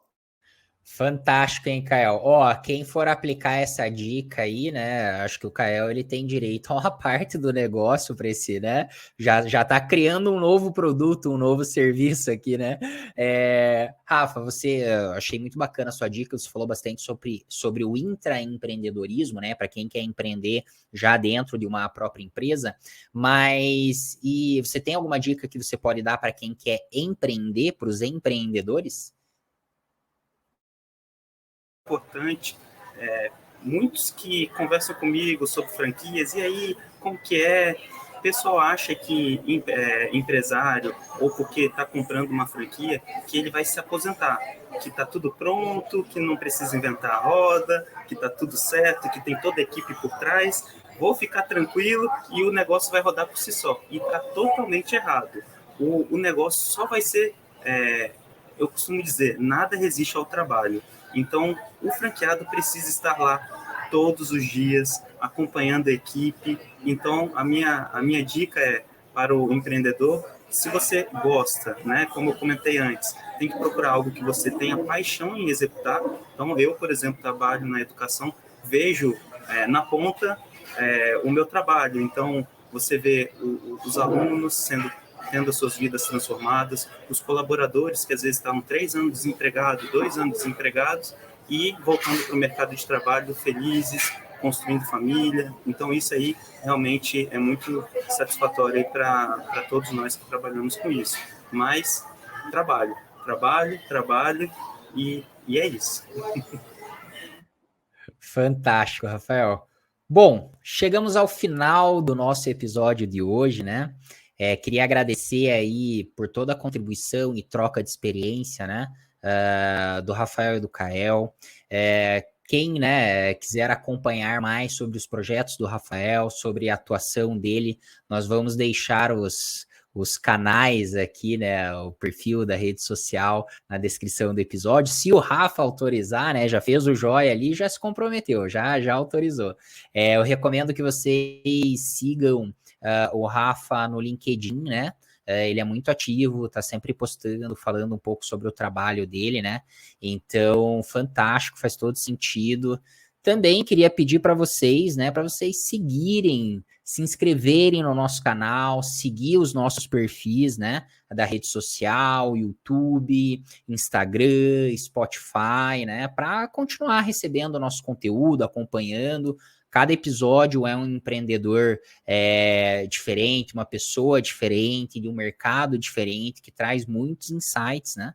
Fantástico, hein, Kael? Ó, quem for aplicar essa dica aí, né? Acho que o Kael ele tem direito a uma parte do negócio para esse, né? Já tá criando um novo produto, um novo serviço aqui, né? Rafa, achei muito bacana a sua dica. Você falou bastante sobre o intraempreendedorismo, né? Para quem quer empreender já dentro de uma própria empresa. Mas e você tem alguma dica que você pode dar para quem quer empreender, para os empreendedores? Importante, muitos que conversam comigo sobre franquias, e aí, como que é? O pessoal acha que empresário, ou porque está comprando uma franquia, que ele vai se aposentar, que está tudo pronto, que não precisa inventar a roda, que está tudo certo, que tem toda a equipe por trás, vou ficar tranquilo e o negócio vai rodar por si só. E está totalmente errado. O negócio só vai ser, eu costumo dizer, nada resiste ao trabalho. Então, o franqueado precisa estar lá todos os dias, acompanhando a equipe. Então, a minha dica para o empreendedor, se você gosta, né, como eu comentei antes, tem que procurar algo que você tenha paixão em executar. Então, eu, por exemplo, trabalho na educação, vejo na ponta o meu trabalho. Então, você vê os alunos tendo as suas vidas transformadas, os colaboradores que às vezes estavam 3 anos desempregados, 2 anos desempregados, e voltando para o mercado de trabalho felizes, construindo família. Então, isso aí realmente é muito satisfatório para todos nós que trabalhamos com isso. Mas trabalho, e é isso. Fantástico, Rafael. Bom, chegamos ao final do nosso episódio de hoje, né? Queria agradecer aí por toda a contribuição e troca de experiência, né? Do Rafael e do Kael. Quem, né, quiser acompanhar mais sobre os projetos do Rafael, sobre a atuação dele, nós vamos deixar os canais aqui, né, o perfil da rede social na descrição do episódio. Se o Rafa autorizar, né, já fez o joia ali, já se comprometeu, já autorizou. Eu recomendo que vocês sigam o Rafa no LinkedIn, né? Ele é muito ativo, tá sempre postando, falando um pouco sobre o trabalho dele, né? Então, fantástico, faz todo sentido. Também queria pedir para vocês, né, para vocês seguirem, se inscreverem no nosso canal, seguir os nossos perfis, né, da rede social, YouTube, Instagram, Spotify, né, para continuar recebendo o nosso conteúdo, acompanhando. Cada episódio é um empreendedor diferente, uma pessoa diferente, de um mercado diferente, que traz muitos insights, né,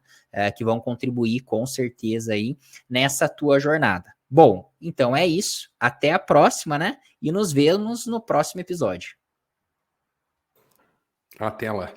que vão contribuir com certeza aí nessa tua jornada. Bom, então é isso. Até a próxima, né? E nos vemos no próximo episódio. Até lá.